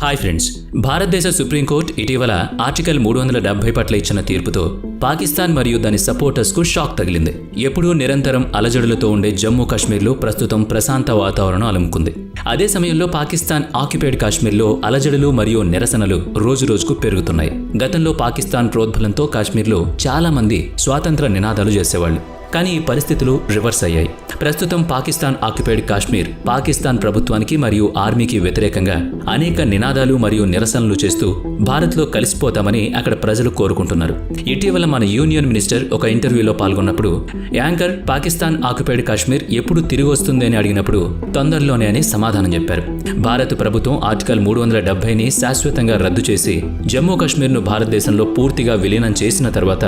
Hi friends, భారతదేశ supreme court ఇటీవల article 370 పట్ల ఇచ్చిన తీర్పుతో పాకిస్తాన్ మరియు దాని సపోర్టర్స్కు షాక్ తగిలింది. ఎప్పుడూ నిరంతరం అలజడులతో ఉండే జమ్మూ కాశ్మీర్లో ప్రస్తుతం ప్రశాంత వాతావరణం అలుముకుంది. అదే సమయంలో పాకిస్తాన్ ఆక్యుపైడ్ కాశ్మీర్లో అలజడులు మరియు నిరసనలు రోజురోజుకు పెరుగుతున్నాయి. గతంలో పాకిస్తాన్ ప్రోద్బలంతో కాశ్మీర్లో చాలా మంది స్వాతంత్ర నినాదాలు చేసేవాళ్లు. కానీ ఈ పరిస్థితులు రివర్స్ అయ్యాయి. ప్రస్తుతం పాకిస్తాన్ ఆక్యుపైడ్ కాశ్మీర్ పాకిస్తాన్ ప్రభుత్వానికి మరియు ఆర్మీకి వ్యతిరేకంగా అనేక నినాదాలు మరియు నిరసనలు చేస్తూ భారత్లో కలిసిపోతామని అక్కడ ప్రజలు కోరుకుంటున్నారు. ఇటీవల మన యూనియన్ మినిస్టర్ ఒక ఇంటర్వ్యూలో పాల్గొన్నప్పుడు యాంకర్ పాకిస్తాన్ ఆక్యుపైడ్ కాశ్మీర్ ఎప్పుడు తిరిగి వస్తుంది అని అడిగినప్పుడు తొందరలోనే అని సమాధానం చెప్పారు. భారత ప్రభుత్వం ఆర్టికల్ 370ని శాశ్వతంగా రద్దు చేసి జమ్మూ కాశ్మీర్ను భారతదేశంలో పూర్తిగా విలీనం చేసిన తర్వాత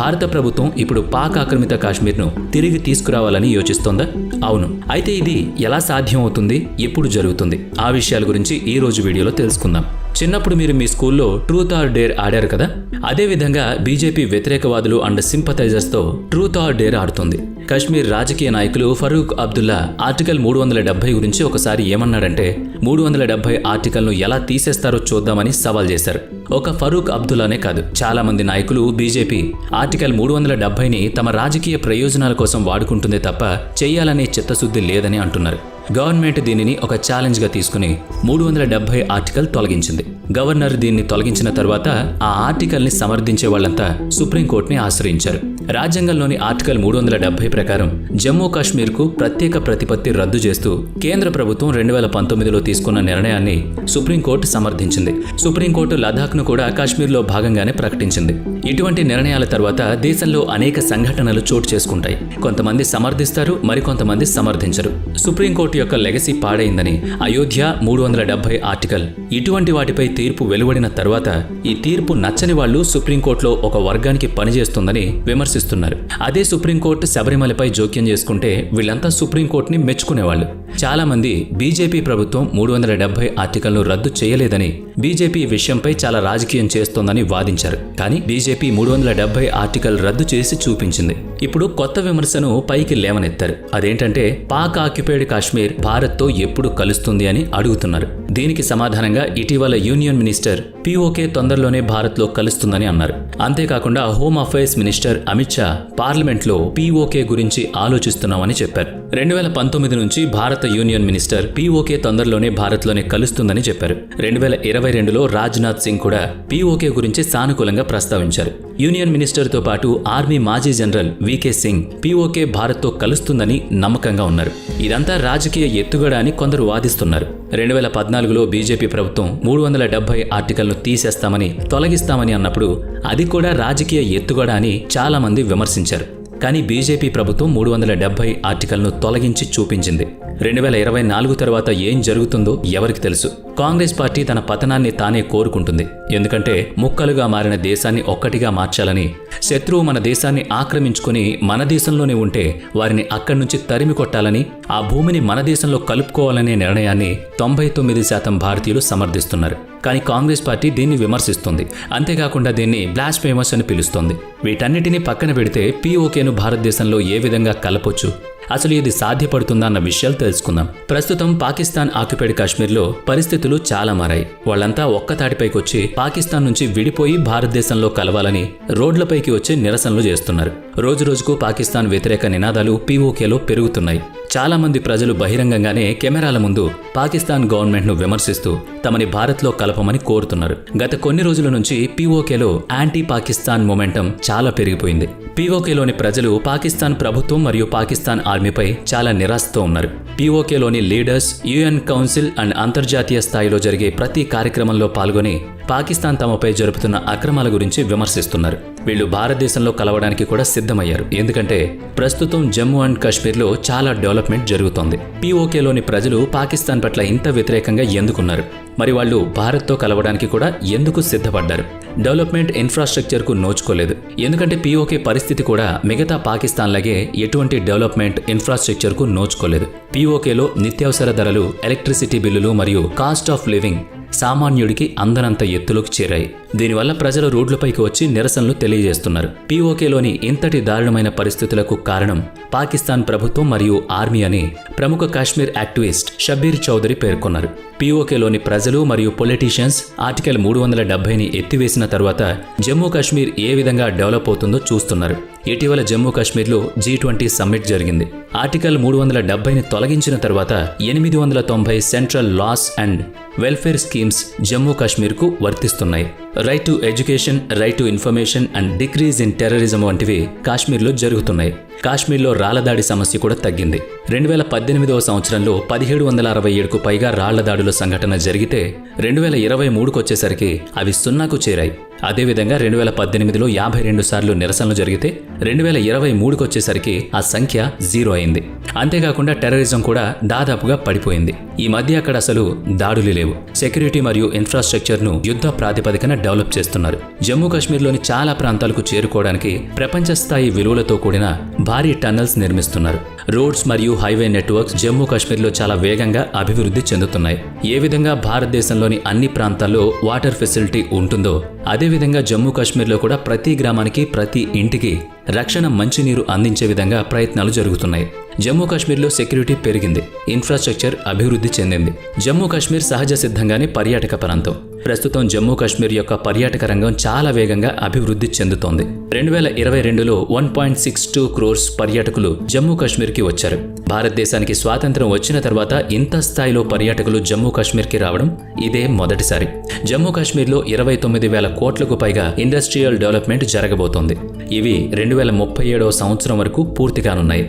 భారత ప్రభుత్వం ఇప్పుడు పాక్ ఆక్రమిత కాశ్మీర్ను తిరిగి తీసుకురావాలని యోచిస్తోందా? అవును. అయితే ఇది ఎలా సాధ్యం అవుతుంది, ఎప్పుడు జరుగుతుంది? ఆ విషయాల గురించి ఈ రోజు వీడియోలో తెలుసుకుందాం. చిన్నప్పుడు మీరు మీ స్కూల్లో ట్రూత్ ఆర్ డేర్ ఆడారు కదా? అదేవిధంగా బీజేపీ వ్యతిరేకవాదులు అండ్ సింపథైజర్స్తో ట్రూత్ ఆర్ డేర్ ఆడుతుంది. కశ్మీర్ రాజకీయ నాయకులు ఫరూక్ అబ్దుల్లా ఆర్టికల్ 370 గురించి ఒకసారి ఏమన్నాడంటే 370 ఆర్టికల్ను ఎలా తీసేస్తారో చూద్దామని సవాల్ చేశారు. ఒక ఫరూక్ అబ్దుల్లానే కాదు, చాలా మంది నాయకులు బీజేపీ ఆర్టికల్ 370ని తమ రాజకీయ ప్రయోజనాల కోసం వాడుకుంటుందే తప్ప చెయ్యాలనే చిత్తశుద్ధి లేదని అంటున్నారు. గవర్నమెంట్ దీనిని ఒక ఛాలెంజ్గా తీసుకుని 370 ఆర్టికల్ తొలగించింది. గవర్నర్ దీన్ని తొలగించిన తర్వాత ఆ ఆర్టికల్ని సమర్థించే వాళ్లంతా సుప్రీంకోర్టుని ఆశ్రయించారు. రాజ్యాంగంలోని ఆర్టికల్ 370 ప్రకారం జమ్మూ కాశ్మీర్కు ప్రత్యేక ప్రతిపత్తి రద్దు చేస్తూ కేంద్ర ప్రభుత్వం 2019లో తీసుకున్న నిర్ణయాన్ని సుప్రీంకోర్టు సమర్థించింది. సుప్రీంకోర్టు లదాఖ్ను కూడా కాశ్మీర్లో భాగంగానే ప్రకటించింది. ఇటువంటి నిర్ణయాల తర్వాత దేశంలో అనేక సంఘటనలు చోటు చేసుకుంటాయి. కొంతమంది సమర్థిస్తారు, మరికొంతమంది సమర్థించరు. సుప్రీంకోర్టు యొక్క లెగసీ పాడైందని అయోధ్య 370 ఆర్టికల్ ఇటువంటి వాటిపై తీర్పు వెలువడిన తర్వాత ఈ తీర్పు నచ్చని వాళ్లు సుప్రీంకోర్టులో ఒక వర్గానికి పనిచేస్తుందని విమర్శిస్తున్నారు. అదే సుప్రీంకోర్టు శబరిమలపై జోక్యం చేసుకుంటే వీళ్లంతా సుప్రీంకోర్టుని మెచ్చుకునేవాళ్లు. చాలా మంది బీజేపీ ప్రభుత్వం 370 ఆర్టికల్ను రద్దు చేయలేదని, బీజేపీ విషయంపై చాలా రాజకీయం చేస్తోందని వాదించారు. కానీ బీజేపీ 370 ఆర్టికల్ రద్దు చేసి చూపించింది. ఇప్పుడు కొత్త విమర్శను పైకి లేవనెత్తారు. అదేంటంటే పాక్ ఆక్యుపైడ్ కాశ్మీర్ భారత్తో ఎప్పుడు కలుస్తుంది అని అడుగుతున్నారు. దీనికి సమాధానంగా ఇటీవల యూనియన్ మినిస్టర్ పీఓకే తొందరలోనే భారత్లో కలుస్తుందని అన్నారు. అంతేకాకుండా home affairs minister Amit Shah పార్లమెంట్లో పీఓకే గురించి ఆలోచిస్తున్నామని చెప్పారు. 2019 నుంచి భారత యూనియన్ మినిస్టర్ పీఓకే తొందరలోనే భారత్లోనే కలుస్తుందని చెప్పారు. 2022లో రాజ్నాథ్ సింగ్ కూడా పీఓకే గురించి సానుకూలంగా ప్రస్తావించారు. యూనియన్ మినిస్టర్తో పాటు ఆర్మీ మాజీ జనరల్ వీకే సింగ్ పీఓకే భారత్తో కలుస్తుందని నమ్మకంగా ఉన్నారు. ఇదంతా రాజకీయ ఎత్తుగడ అని కొందరు వాదిస్తున్నారు. 2014లో బీజేపీ ప్రభుత్వం 370 ఆర్టికల్ను తీసేస్తామని, తొలగిస్తామని అన్నప్పుడు అది కూడా రాజకీయ ఎత్తుగడ అని చాలా మంది విమర్శించారు. కానీ బీజేపీ ప్రభుత్వం 370 ఆర్టికల్ను తొలగించి చూపించింది. 2024 తర్వాత ఏం జరుగుతుందో ఎవరికి తెలుసు? కాంగ్రెస్ పార్టీ తన పతనాన్ని తానే కోరుకుంటుంది. ఎందుకంటే ముక్కలుగా మారిన దేశాన్ని ఒక్కటిగా మార్చాలని, శత్రువు మన దేశాన్ని ఆక్రమించుకుని మన దేశంలోనే ఉంటే వారిని అక్కడి నుంచి తరిమి కొట్టాలని, ఆ భూమిని మన దేశంలో కలుపుకోవాలనే నిర్ణయాన్ని 99% భారతీయులు సమర్థిస్తున్నారు. కానీ కాంగ్రెస్ పార్టీ దీన్ని విమర్శిస్తుంది. అంతేకాకుండా దీన్ని బ్లాస్ఫేమస్ అని పిలుస్తోంది. వీటన్నిటినీ పక్కన పెడితే పీఓకేను భారతదేశంలో ఏ విధంగా కలపొచ్చు, అసలు ఇది సాధ్యపడుతుందా అన్న విషయాలు తెలుసుకుందాం. ప్రస్తుతం పాకిస్తాన్ ఆక్యుపైడ్ కాశ్మీర్లో పరిస్థితులు చాలా మారాయి. వాళ్ళంతా ఒక్కతాటిపైకి వచ్చి పాకిస్తాన్ నుంచి విడిపోయి భారతదేశంలో కలవాలని రోడ్లపైకి వచ్చి నిరసనలు చేస్తున్నారు. రోజురోజుకు పాకిస్తాన్ వ్యతిరేక నినాదాలు పీఓకేలో పెరుగుతున్నాయి. చాలా మంది ప్రజలు బహిరంగంగానే కెమెరాల ముందు పాకిస్తాన్ గవర్నమెంట్ను విమర్శిస్తూ తమని భారత్లో కలపమని కోరుతున్నారు. గత కొన్ని రోజుల నుంచి పీఓకేలో యాంటీ పాకిస్తాన్ మొమెంటం చాలా పెరిగిపోయింది. పీఓకేలోని ప్రజలు పాకిస్తాన్ ప్రభుత్వం మరియు పాకిస్తాన్ ఆర్మీపై చాలా నిరాశతో ఉన్నారు. పీఓకేలోని లీడర్స్ యుఎన్ కౌన్సిల్ అండ్ అంతర్జాతీయ స్థాయిలో జరిగే ప్రతి కార్యక్రమంలో పాల్గొని పాకిస్తాన్ తమపై జరుపుతున్న అక్రమాల గురించి విమర్శిస్తున్నారు. వీళ్లు భారతదేశంలో కలవడానికి కూడా సిద్ధమయ్యారు. ఎందుకంటే ప్రస్తుతం జమ్మూ అండ్ కాశ్మీర్లో చాలా డెవలప్మెంట్ జరుగుతోంది. పీఓకేలోని ప్రజలు పాకిస్తాన్ పట్ల ఇంత వ్యతిరేకంగా ఎందుకున్నారు? మరి వాళ్ళు భారత్తో కలవడానికి కూడా ఎందుకు సిద్ధపడ్డారు? డెవలప్మెంట్ ఇన్ఫ్రాస్ట్రక్చర్కు నోచుకోలేదు. ఎందుకంటే పీఓకే పరిస్థితి కూడా మిగతా పాకిస్తాన్ లాగే ఎటువంటి డెవలప్మెంట్ ఇన్ఫ్రాస్ట్రక్చర్కు నోచుకోలేదు. పీఓకేలో నిత్యావసర ధరలు, ఎలక్ట్రిసిటీ బిల్లులు మరియు కాస్ట్ ఆఫ్ లివింగ్ సామాన్యుడికి అందనంత ఎత్తులోకి చేరాయి. దీనివల్ల ప్రజలు రోడ్లపైకి వచ్చి నిరసనలు తెలియజేస్తున్నారు. పీఓకేలోని ఇంతటి దారుణమైన పరిస్థితులకు కారణం పాకిస్తాన్ ప్రభుత్వం మరియు ఆర్మీ అని ప్రముఖ కాశ్మీర్ యాక్టివిస్ట్ షబ్బీర్ చౌదరి పేర్కొన్నారు. పీఓకేలోని ప్రజలు మరియు పొలిటీషియన్స్ ఆర్టికల్ 370ని ఎత్తివేసిన తర్వాత జమ్మూ కాశ్మీర్ ఏ విధంగా డెవలప్ అవుతుందో చూస్తున్నారు. ఇటీవల జమ్మూ కాశ్మీర్లో G20 సమ్మిట్ జరిగింది. ఆర్టికల్ 370ని తొలగించిన తర్వాత 890 central laws and welfare schemes Jammu కాశ్మీర్కు వర్తిస్తున్నాయి. Right to education, right to information and decrease in terrorism వంటివి కాశ్మీర్లో జరుగుతున్నాయి. కాశ్మీర్లో రాళ్లదాడి సమస్య కూడా తగ్గింది. 2018వ సంవత్సరంలో 1767కు పైగా రాళ్లదాడుల సంఘటన జరిగితే 2023కు వచ్చేసరికి అవి 0కు చేరాయి. అదేవిధంగా 2018లో 52 సార్లు నిరసనలు జరిగితే 2023కు వచ్చేసరికి ఆ సంఖ్య 0 అయింది. అంతేకాకుండా టెర్రరిజం కూడా దాదాపుగా పడిపోయింది. ఈ మధ్య అక్కడ అసలు దాడులు లేవు. సెక్యూరిటీ మరియు ఇన్ఫ్రాస్ట్రక్చర్ను యుద్ధ ప్రాతిపదికన డెవలప్ చేస్తున్నారు. జమ్మూ కాశ్మీర్లోని చాలా ప్రాంతాలకు చేరుకోవడానికి ప్రపంచ స్థాయి విలువలతో కూడిన భారీ టన్నల్స్ నిర్మిస్తున్నారు. రోడ్స్ మరియు హైవే నెట్వర్క్స్ జమ్మూ కాశ్మీర్లో చాలా వేగంగా అభివృద్ధి చెందుతున్నాయి. ఏ విధంగా భారతదేశంలోని అన్ని ప్రాంతాల్లో వాటర్ ఫెసిలిటీ ఉంటుందో అదేవిధంగా జమ్మూ కాశ్మీర్లో కూడా ప్రతి గ్రామానికి, ప్రతి ఇంటికి రక్షణ మంచినీరు అందించే విధంగా ప్రయత్నాలు జరుగుతున్నాయి. జమ్మూ కాశ్మీర్లో సెక్యూరిటీ పెరిగింది, ఇన్ఫ్రాస్ట్రక్చర్ అభివృద్ధి చెందింది. జమ్మూ కాశ్మీర్ సహజ సిద్ధంగానే పర్యాటక ప్రాంతం. ప్రస్తుతం జమ్మూ కాశ్మీర్ యొక్క పర్యాటక రంగం చాలా వేగంగా అభివృద్ధి చెందుతోంది. 2022లో 1.62 crores పర్యాటకులు జమ్మూ కాశ్మీర్కి వచ్చారు. భారతదేశానికి స్వాతంత్రం వచ్చిన తర్వాత ఇంత స్థాయిలో పర్యాటకులు జమ్మూ కాశ్మీర్కి రావడం ఇదే మొదటిసారి. జమ్మూ కాశ్మీర్లో 29,000 కోట్లకు పైగా ఇండస్ట్రియల్ డెవలప్మెంట్ జరగబోతోంది. ఇవి 2037వ సంవత్సరం వరకు పూర్తి కానున్నాయి.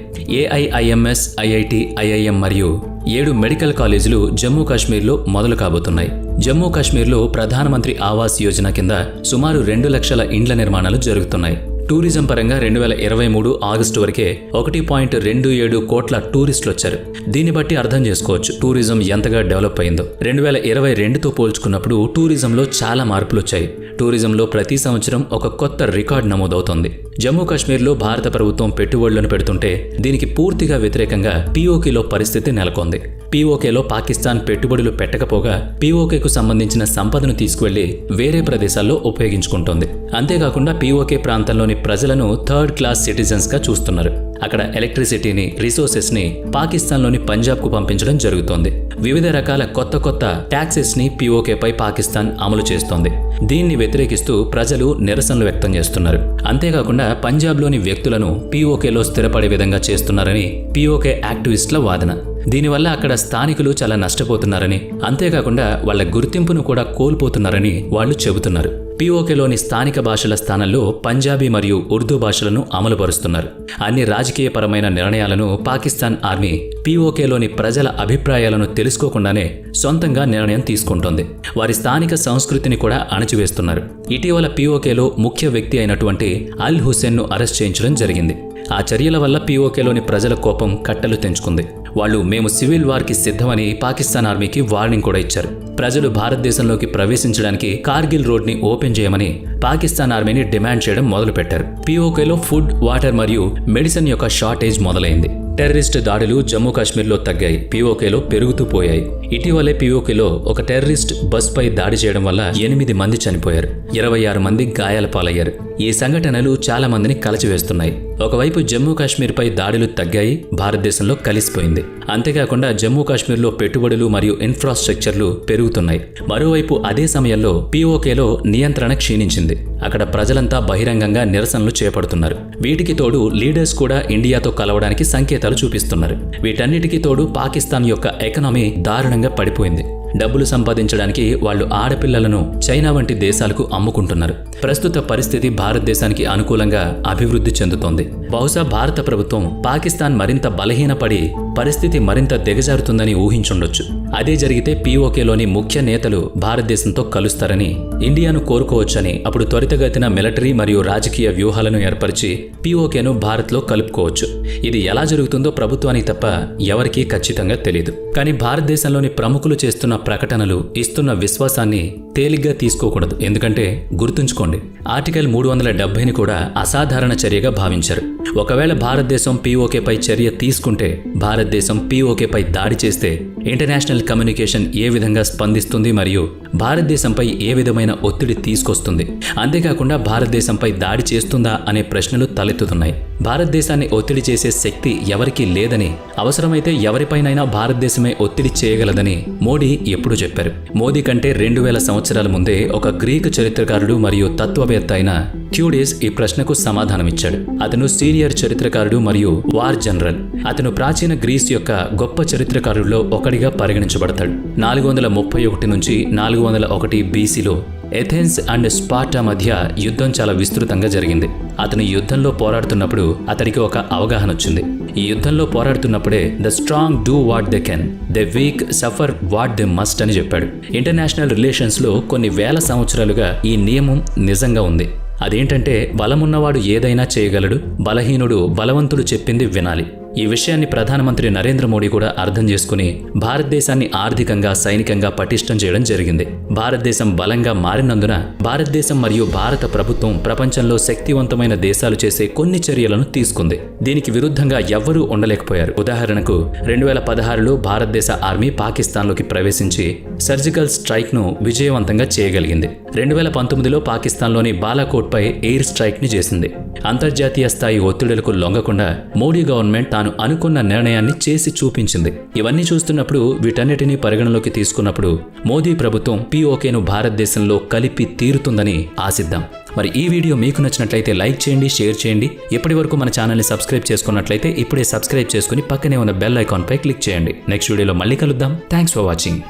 AIIMS, IIT, IIM మరియు 7 మెడికల్ కాలేజీలు జమ్మూ కాశ్మీర్లో మొదలు కాబోతున్నాయి. జమ్మూ కాశ్మీర్లో ప్రధానమంత్రి ఆవాస్ యోజన కింద సుమారు 2 లక్షల ఇండ్ల నిర్మాణాలు జరుగుతున్నాయి. టూరిజం పరంగా 2023 ఆగస్టు వరకే 1.27 కోట్ల టూరిస్టులు వచ్చారు. దీన్ని బట్టి అర్థం చేసుకోవచ్చు టూరిజం ఎంతగా డెవలప్ అయిందో. 2022తో పోల్చుకున్నప్పుడు టూరిజంలో చాలా మార్పులు వచ్చాయి. టూరిజంలో ప్రతి సంవత్సరం ఒక కొత్త రికార్డ్ నమోదవుతోంది. జమ్మూ కాశ్మీర్లో భారత ప్రభుత్వం పెట్టుబడులను పెడుతుంటే దీనికి పూర్తిగా వ్యతిరేకంగా పీఓకేలో పరిస్థితి నెలకొంది. పీఓకేలో పాకిస్తాన్ పెట్టుబడులు పెట్టకపోగా పీఓకేకు సంబంధించిన సంపదను తీసుకువెళ్లి వేరే ప్రదేశాల్లో ఉపయోగించుకుంటోంది. అంతేకాకుండా పీఓకే ప్రాంతంలోని ప్రజలను థర్డ్ క్లాస్ సిటిజన్స్ గా చూస్తున్నారు. అక్కడ ఎలక్ట్రిసిటీని, రిసోర్సెస్ ని పాకిస్తాన్లోని పంజాబ్కు పంపించడం జరుగుతోంది. వివిధ రకాల కొత్త ట్యాక్సెస్ ని పీఓకేపై పాకిస్తాన్ అమలు చేస్తోంది. దీన్ని వ్యతిరేకిస్తూ ప్రజలు నిరసనలు వ్యక్తం చేస్తున్నారు. అంతేకాకుండా పంజాబ్లోని వ్యక్తులను పీఓకేలో స్థిరపడే విధంగా చేస్తున్నారని పీఓకే యాక్టివిస్టుల వాదన. దీనివల్ల అక్కడ స్థానికులు చాలా నష్టపోతున్నారని, అంతేకాకుండా వాళ్ల గుర్తింపును కూడా కోల్పోతున్నారని వాళ్ళు చెబుతున్నారు. పీఓకేలోని స్థానిక భాషల స్థానంలో పంజాబీ మరియు ఉర్దూ భాషలను అమలుపరుస్తున్నారు. అన్ని రాజకీయపరమైన నిర్ణయాలను పాకిస్తాన్ ఆర్మీ పీఓకేలోని ప్రజల అభిప్రాయాలను తెలుసుకోకుండానే సొంతంగా నిర్ణయం తీసుకుంటోంది. వారి స్థానిక సంస్కృతిని కూడా అణచివేస్తున్నారు. ఇటీవల పీఓకేలో ముఖ్య వ్యక్తి అయినటువంటి అల్ హుస్సేన్ను అరెస్ట్ చేయించడం జరిగింది. ఆ చర్యల వల్ల పీఓకేలోని ప్రజల కోపం కట్టలు తెంచుకుంది. వాళ్ళు మేము సివిల్ వార్కి సిద్ధమని పాకిస్తాన్ ఆర్మీకి వార్నింగ్ కూడా ఇచ్చారు. ప్రజలు భారతదేశంలోకి ప్రవేశించడానికి కార్గిల్ రోడ్ని ఓపెన్ చేయమని పాకిస్తాన్ ఆర్మీని డిమాండ్ చేయడం మొదలుపెట్టారు. పీఓకేలో ఫుడ్, వాటర్ మరియు మెడిసిన్ యొక్క షార్టేజ్ మొదలైంది. టెర్రరిస్ట్ దాడులు జమ్మూ కాశ్మీర్లో తగ్గాయి, పీఓకేలో పెరుగుతూ పోయాయి. ఇటీవలే పీఓకేలో ఒక టెర్రరిస్ట్ బస్పై దాడి చేయడం వల్ల 8 మంది చనిపోయారు, 26 మంది గాయాల పాలయ్యారు. ఈ సంఘటనలు చాలా మందిని కలచివేస్తున్నాయి. ఒకవైపు జమ్మూ కాశ్మీర్పై దాడులు తగ్గాయి, భారతదేశంలో కలిసిపోయింది. అంతేకాకుండా జమ్మూ కాశ్మీర్లో పెట్టుబడులు మరియు ఇన్ఫ్రాస్ట్రక్చర్లు పెరుగుతున్నాయి. మరోవైపు అదే సమయంలో పీఓకేలో నియంత్రణ క్షీణించింది. అక్కడ ప్రజలంతా బహిరంగంగా నిరసనలు చేపడుతున్నారు. వీటికి తోడు లీడర్స్ కూడా ఇండియాతో కలవడానికి సంకేతాలు చూపిస్తున్నారు. వీటన్నిటికీ తోడు పాకిస్తాన్ యొక్క ఎకనామీ దారుణంగా పడిపోయింది. డబ్బులు సంపాదించడానికి వాళ్ళు ఆడపిల్లలను చైనా వంటి దేశాలకు అమ్ముకుంటున్నారు. ప్రస్తుత పరిస్థితి భారతదేశానికి అనుకూలంగా అభివృద్ధి చెందుతోంది. బహుశా భారత ప్రభుత్వం పాకిస్తాన్ మరింత బలహీనపడి పరిస్థితి మరింత దిగజారుతుందని ఊహించుండొచ్చు. అదే జరిగితే పీఓకేలోని ముఖ్య నేతలు భారతదేశంతో కలుస్తారని, ఇండియాను కోరుకోవచ్చని, అప్పుడు త్వరితగతిన మిలిటరీ మరియు రాజకీయ వ్యూహాలను ఏర్పరిచి పీఓకేను భారత్లో కలుపుకోవచ్చు. ఇది ఎలా జరుగుతుందో ప్రభుత్వానికి తప్ప ఎవరికీ ఖచ్చితంగా తెలియదు. కానీ భారతదేశంలోని ప్రముఖులు చేస్తున్న ప్రకటనలు, ఇస్తున్న విశ్వాసాన్ని తేలిగ్గా తీసుకోకూడదు. ఎందుకంటే గుర్తుంచుకోండి, ఆర్టికల్ 370ని కూడా అసాధారణ చర్యగా భావించారు. ఒకవేళ భారతదేశం పీఓకేపై చర్య తీసుకుంటే, భారతదేశం పీఓకేపై దాడి చేస్తే ఇంటర్నేషనల్ కమ్యూనికేషన్ ఏ విధంగా స్పందిస్తుంది మరియు భారతదేశంపై ఏ విధమైన ఒత్తిడి తీసుకొస్తుంది, అంతేకాకుండా భారతదేశంపై దాడి చేస్తుందా అనే ప్రశ్నలు తలెత్తుతున్నాయి. భారతదేశాన్ని ఒత్తిడి చేసే శక్తి ఎవరికీ లేదని, అవసరమైతే ఎవరిపైనైనా భారతదేశమే ఒత్తిడి చేయగలదని మోడీ ఎప్పుడూ చెప్పారు. మోదీ కంటే 2000 సంవత్సరాల ముందే ఒక గ్రీకు చరిత్రకారుడు మరియు తత్వవేత్త అయిన థ్యూడిస్ ఈ ప్రశ్నకు సమాధానమిచ్చాడు. అతను సీనియర్ చరిత్రకారుడు మరియు వార్ జనరల్. అతను ప్రాచీన గ్రీస్ యొక్క గొప్ప చరిత్రకారుల్లో ఒకడిగా పరిగణించబడతాడు. 431 నుంచి 401 బీసీలో ఎథెన్స్ అండ్ స్పార్టా మధ్య యుద్ధం చాలా విస్తృతంగా జరిగింది. అతను యుద్ధంలో పోరాడుతున్నప్పుడు అతడికి ఒక అవగాహన వచ్చింది. ఈ యుద్ధంలో పోరాడుతున్నప్పుడే the strong do what they can, the weak suffer what they must అని చెప్పాడు. ఇంటర్నేషనల్ రిలేషన్స్లో కొన్ని వేల సంవత్సరాలుగా ఈ నియమం నిజంగా ఉంది. అదేంటంటే, బలమున్నవాడు ఏదైనా చేయగలడు, బలహీనుడు బలవంతుడు చెప్పింది వినాలి. ఈ విషయాన్ని ప్రధానమంత్రి నరేంద్ర మోడీ కూడా అర్థం చేసుకుని భారతదేశాన్ని ఆర్థికంగా, సైనికంగా పటిష్టం చేయడం జరిగింది. భారతదేశం బలంగా మారినందున భారతదేశం మరియు భారత ప్రభుత్వం ప్రపంచంలో శక్తివంతమైన దేశాలు చేసే కొన్ని చర్యలను తీసుకుంది. దీనికి విరుద్ధంగా ఎవ్వరూ ఉండలేకపోయారు. ఉదాహరణకు 2016లో భారతదేశ ఆర్మీ పాకిస్తాన్లోకి ప్రవేశించి సర్జికల్ స్ట్రైక్ను విజయవంతంగా చేయగలిగింది. 2019లో పాకిస్తాన్లోని బాలాకోట్పై ఎయిర్ స్ట్రైక్ని చేసింది. అంతర్జాతీయ స్థాయి ఒత్తిడులకు లొంగకుండా మోడీ గవర్నమెంట్ తాను అనుకున్న నిర్ణయాన్ని చేసి చూపించింది. ఇవన్నీ చూస్తున్నప్పుడు, వీటన్నిటినీ పరిగణలోకి తీసుకున్నప్పుడు మోదీ ప్రభుత్వం పీఓకేను భారతదేశంలో కలిపి తీరుతుందని ఆశిద్దాం. మరి ఈ వీడియో మీకు నచ్చినట్లయితే లైక్ చేయండి, షేర్ చేయండి. ఇప్పటి వరకు మన ఛానల్ని సబ్స్క్రైబ్ చేసుకున్నట్లయితే ఇప్పుడే సబ్స్క్రైబ్ చేసుకుని పక్కనే ఉన్న బెల్ ఐకాన్పై క్లిక్ చేయండి. నెక్స్ట్ వీడియోలో మళ్ళీ కలుద్దాం. Thanks for watching.